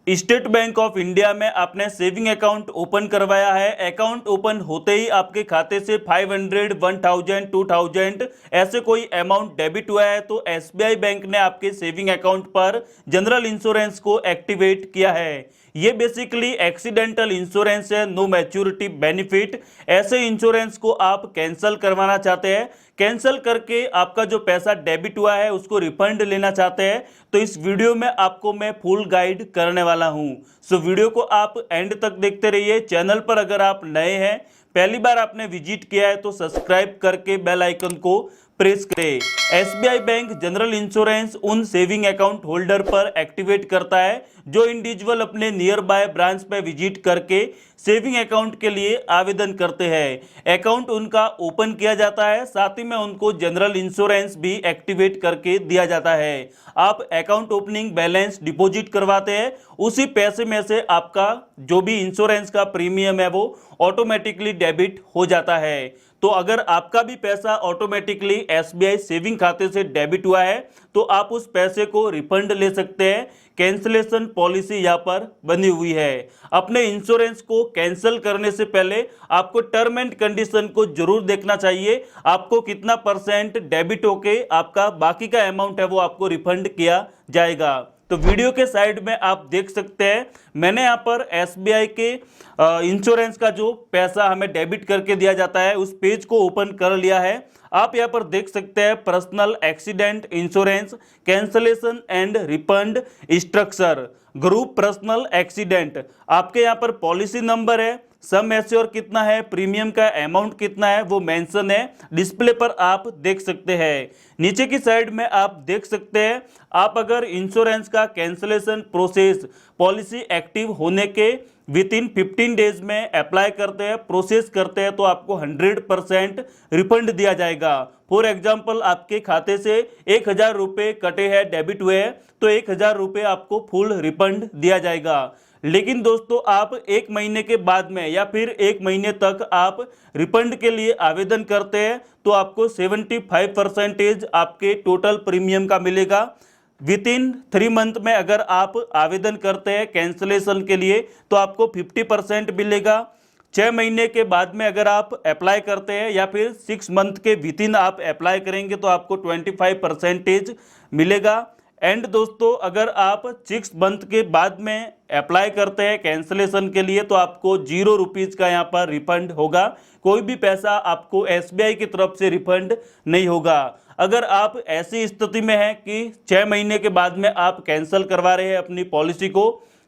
State bank of India में आपने saving account open करवाया है। अकाउंट ओपन होते ही आपके खाते से 500, 1000, 2000 ऐसे कोई अमाउंट डेबिट हुआ है तो एसबीआई बैंक ने आपके सेविंग अकाउंट पर जनरल इंश्योरेंस को एक्टिवेट किया है। ये बेसिकली एक्सीडेंटल इंश्योरेंस है, नो मैच्योरिटी बेनिफिट। ऐसे इंश्योरेंस को आप कैंसिल करवाना चाहते हैं, कैंसिल करके आपका जो पैसा डेबिट हुआ है उसको रिफंड लेना चाहते हैं, तो इस वीडियो में आपको मैं फुल गाइड करने वाला हूं। सो वीडियो को आप एंड तक देखते रहिए। चैनल पर अगर आप नए हैं, पहली बार आपने विजिट किया है तो सब्सक्राइब करके बेल आइकन को प्रेस करें। एसबीआई बैंक जनरल इंश्योरेंस उन सेविंग अकाउंट होल्डर पर एक्टिवेट करता है जो इंडिविजुअल अपने नियर बाय ब्रांच पर विजिट करके सेविंग अकाउंट के लिए आवेदन करते हैं। अकाउंट उनका ओपन किया जाता है, साथ ही में उनको जनरल इंश्योरेंस भी एक्टिवेट करके दिया जाता है। आप अकाउंट ओपनिंग बैलेंस डिपॉजिट करवाते हैं, उसी पैसे में से आपका जो भी इंश्योरेंस का प्रीमियम है वो ऑटोमेटिकली डेबिट हो जाता है। तो अगर आपका भी पैसा ऑटोमेटिकली एसबीआई सेविंग खाते से डेबिट हुआ है तो आप उस पैसे को रिफंड ले सकते हैं। कैंसलेशन पॉलिसी यहाँ पर बनी हुई है। अपने इंश्योरेंस को कैंसिल करने से पहले आपको टर्म एंड कंडीशन को जरूर देखना चाहिए, आपको कितना परसेंट डेबिट होके आपका बाकी का अमाउंट है वो आपको रिफंड किया जाएगा। तो वीडियो के साइड में आप देख सकते हैं, मैंने यहाँ पर एसबीआई के इंश्योरेंस का जो पैसा हमें डेबिट करके दिया जाता है उस पेज को ओपन कर लिया है। आप यहाँ पर देख सकते हैं personal accident insurance cancellation and refund structure, group personal accident. आपके यहाँ पर पॉलिसी नंबर है, सम एश्योर कितना है, प्रीमियम का अमाउंट कितना है वो मेंशन है, डिस्प्ले पर आप देख सकते हैं। नीचे की साइड में आप देख सकते हैं, आप अगर इंश्योरेंस का कैंसलेशन प्रोसेस पॉलिसी एक्टिव होने के विद इन 15 डेज में अप्लाई करते हैं, प्रोसेस करते हैं तो आपको 100% रिफंड दिया जाएगा। फॉर एग्जाम्पल आपके खाते से 1000 रुपये कटे हैं, डेबिट हुए हैं, तो 1000 रुपये आपको फुल रिफंड दिया जाएगा। लेकिन दोस्तों आप एक महीने के बाद में या फिर एक महीने तक आप रिफंड के लिए आवेदन करते हैं तो आपको 75% आपके टोटल प्रीमियम का मिलेगा। विद इन 3 मंथ में अगर आप आवेदन करते हैं कैंसलेशन के लिए तो आपको 50% मिलेगा। 6 महीने के बाद में अगर आप अप्लाई करते हैं या फिर 6 मंथ के विद इन आप अप्लाई करेंगे तो आपको 25% मिलेगा। एंड दोस्तों अगर आप 6 मंथ के बाद में अप्लाई करते हैं कैंसलेशन के लिए तो आपको 0 रुपीज़ का यहाँ पर रिफंड होगा, कोई भी पैसा आपको एसबीआई की तरफ से रिफंड नहीं होगा। अगर आप ऐसी स्थिति में हैं कि 6 महीने के बाद में आप कैंसिल करवा रहे हैं अपनी पॉलिसी को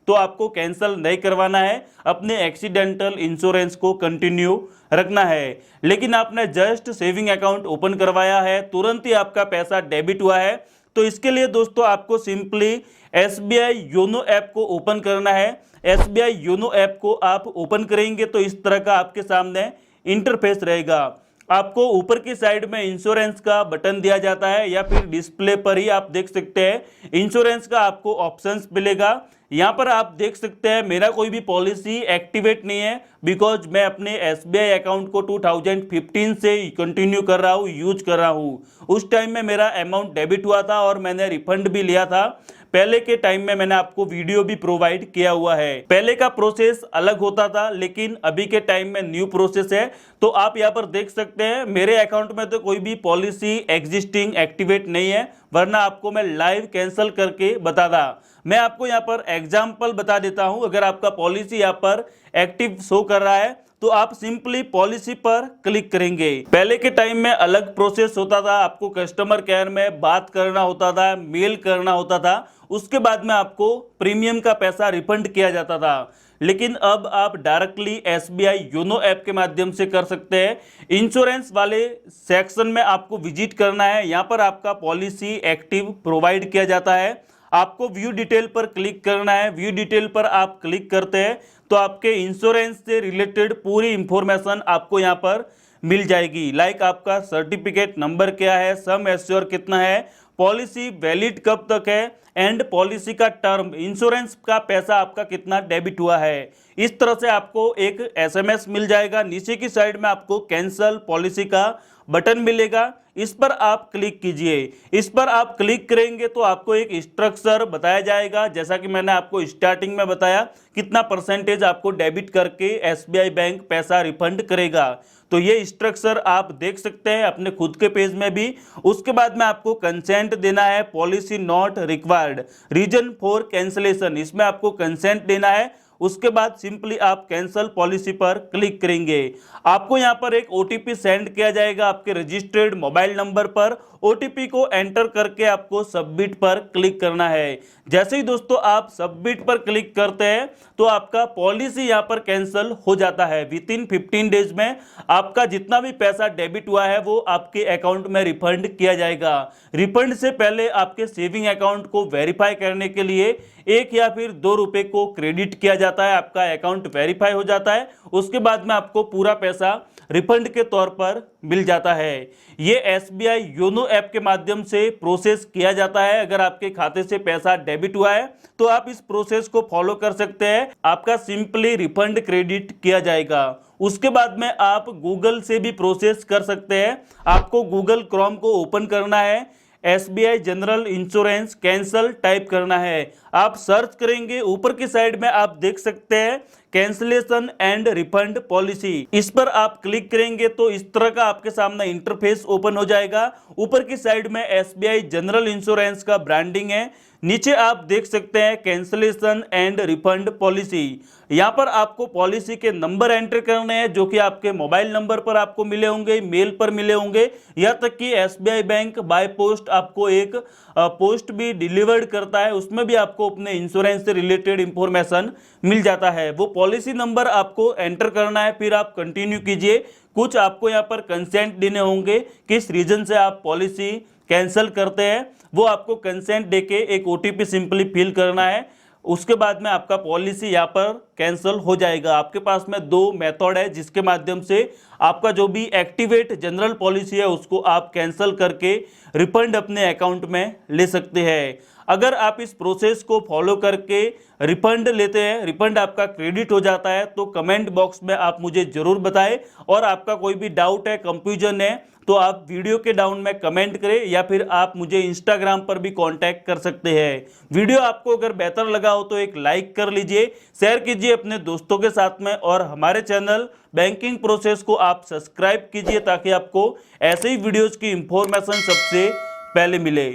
तो आपको कैंसिल नहीं करवाना है, अपने एक्सीडेंटल इंश्योरेंस को कंटिन्यू रखना है। लेकिन आपने जस्ट सेविंग अकाउंट ओपन करवाया है, तुरंत ही आपका पैसा डेबिट हुआ है, तो इसके लिए दोस्तों आपको सिंपली एसबीआई योनो ऐप को ओपन करना है। एसबीआई योनो ऐप को आप ओपन करेंगे तो इस तरह का आपके सामने इंटरफेस रहेगा। आपको ऊपर की साइड में इंश्योरेंस का बटन दिया जाता है या फिर डिस्प्ले पर ही आप देख सकते हैं इंश्योरेंस का आपको ऑप्शंस मिलेगा। यहाँ पर आप देख सकते हैं मेरा कोई भी पॉलिसी एक्टिवेट नहीं है बिकॉज मैं अपने एसबीआई अकाउंट को 2015 से कंटिन्यू कर रहा हूँ, यूज कर रहा हूँ। उस टाइम में मेरा अमाउंट डेबिट हुआ था और मैंने रिफंड भी लिया था। पहले के टाइम में मैंने आपको वीडियो भी प्रोवाइड किया हुआ है। पहले का प्रोसेस अलग होता था लेकिन अभी के टाइम में न्यू प्रोसेस है। तो आप यहाँ पर देख सकते हैं मेरे अकाउंट में तो कोई भी पॉलिसी एग्जिस्टिंग एक्टिवेट नहीं है, वरना आपको मैं लाइव कैंसिल करके बताता। मैं आपको यहाँ पर एग्जाम्पल बता देता हूँ। अगर आपका पॉलिसी यहाँ पर एक्टिव शो कर रहा है तो आप सिंपली पॉलिसी पर क्लिक करेंगे। पहले के टाइम में अलग प्रोसेस होता था, आपको कस्टमर केयर में बात करना होता था, मेल करना होता था, उसके बाद में आपको प्रीमियम का पैसा रिफंड किया जाता था। लेकिन अब आप डायरेक्टली एसबीआई योनो ऐप के माध्यम से कर सकते हैं। इंश्योरेंस वाले सेक्शन में आपको विजिट करना है, यहाँ पर आपका पॉलिसी एक्टिव प्रोवाइड किया जाता है। आपको व्यू डिटेल पर क्लिक करना है। व्यू डिटेल पर आप क्लिक करते हैं तो आपके इंश्योरेंस से रिलेटेड पूरी इंफॉर्मेशन आपको यहाँ पर मिल जाएगी। लाइक आपका सर्टिफिकेट नंबर क्या है, सम एश्योर कितना है, पॉलिसी वैलिड कब तक है एंड पॉलिसी का टर्म, इंश्योरेंस का पैसा आपका कितना डेबिट हुआ है। इस तरह से आपको एक एसएमएस मिल जाएगा। नीचे की साइड में आपको कैंसल पॉलिसी का बटन मिलेगा, इस पर आप क्लिक कीजिए। इस पर आप क्लिक करेंगे तो आपको एक स्ट्रक्चर बताया जाएगा, जैसा कि मैंने आपको स्टार्टिंग में बताया कितना परसेंटेज आपको डेबिट करके एसबीआई बैंक पैसा रिफंड करेगा। तो ये स्ट्रक्चर आप देख सकते हैं अपने खुद के पेज में भी। उसके बाद में आपको कंसेंट देना है, policy not required, reason for cancellation, इसमें आपको कंसेंट देना है। उसके बाद सिंपली आप कैंसल पॉलिसी पर क्लिक करेंगे। आपको यहां पर एक ओटीपी सेंड किया जाएगा आपके रजिस्टर्ड मोबाइल नंबर पर। ओटीपी को एंटर करके आपको सबमिट पर क्लिक करना है। जैसे ही दोस्तों आप सबमिट पर क्लिक करते हैं तो आपका पॉलिसी यहां पर कैंसिल हो जाता है। विद इन 15 डेज में आपका जितना भी पैसा डेबिट हुआ है वो आपके अकाउंट में रिफंड किया जाएगा। रिफंड से पहले आपके सेविंग अकाउंट को वेरीफाई करने के लिए 1 या फिर 2 रुपए को क्रेडिट किया जाता है, आपका अकाउंट वेरीफाई हो जाता है। उसके बाद में आपको पूरा पैसा रिफंड के तौर पर मिल जाता है। ये एसबीआई योनो ऐप के माध्यम से प्रोसेस किया जाता है। अगर आपके खाते से पैसा डेबिट हुआ है तो आप इस प्रोसेस को फॉलो कर सकते हैं, आपका सिंपली रिफंड क्रेडिट किया जाएगा। उसके बाद में आप गूगल से भी प्रोसेस कर सकते हैं। आपको गूगल क्रोम को ओपन करना है, SBI general insurance cancel type करना है। आप सर्च करेंगे, ऊपर की साइड में आप देख सकते हैं कैंसलेशन एंड रिफंड पॉलिसी, इस पर आप क्लिक करेंगे तो इस तरह का आपके सामने इंटरफेस ओपन हो जाएगा। ऊपर की साइड में एसबीआई जनरल इंश्योरेंस का ब्रांडिंग है, नीचे आप देख सकते हैं कैंसलेशन एंड रिफंड पॉलिसी। यहां पर आपको पॉलिसी के नंबर एंटर करने हैं जो कि आपके मोबाइल नंबर पर आपको मिले होंगे, मेल पर मिले होंगे, यहां तक कि एसबीआई बैंक बाय पोस्ट आपको एक पोस्ट भी डिलीवर्ड करता है, उसमें भी आपको अपने इंश्योरेंस से रिलेटेड इंफॉर्मेशन मिल जाता है। वो पॉलिसी नंबर आपको एंटर करना है, फिर आप कंटिन्यू कीजिए। कुछ आपको यहाँ पर कंसेंट देने होंगे, किस रीजन से आप पॉलिसी कैंसिल करते हैं वो आपको कंसेंट देके एक ओटीपी सिंपली फिल करना है। उसके बाद में आपका पॉलिसी यहाँ पर कैंसिल हो जाएगा। आपके पास में 2 मेथड है जिसके माध्यम से आपका जो भी एक्टिवेट जनरल पॉलिसी है उसको आप कैंसिल करके रिफंड अपने अकाउंट में ले सकते हैं। अगर आप इस प्रोसेस को फॉलो करके रिफंड लेते हैं, रिफंड आपका क्रेडिट हो जाता है, तो कमेंट बॉक्स में आप मुझे जरूर बताएं। और आपका कोई भी डाउट है, कंफ्यूजन है तो आप वीडियो के डाउन में कमेंट करें या फिर आप मुझे इंस्टाग्राम पर भी कांटेक्ट कर सकते हैं। वीडियो आपको अगर बेहतर लगा हो तो एक लाइक कर लीजिए, शेयर कीजिए अपने दोस्तों के साथ में, और हमारे चैनल बैंकिंग प्रोसेस को आप सब्सक्राइब कीजिए ताकि आपको ऐसे ही वीडियोस की इंफॉर्मेशन सबसे पहले मिले।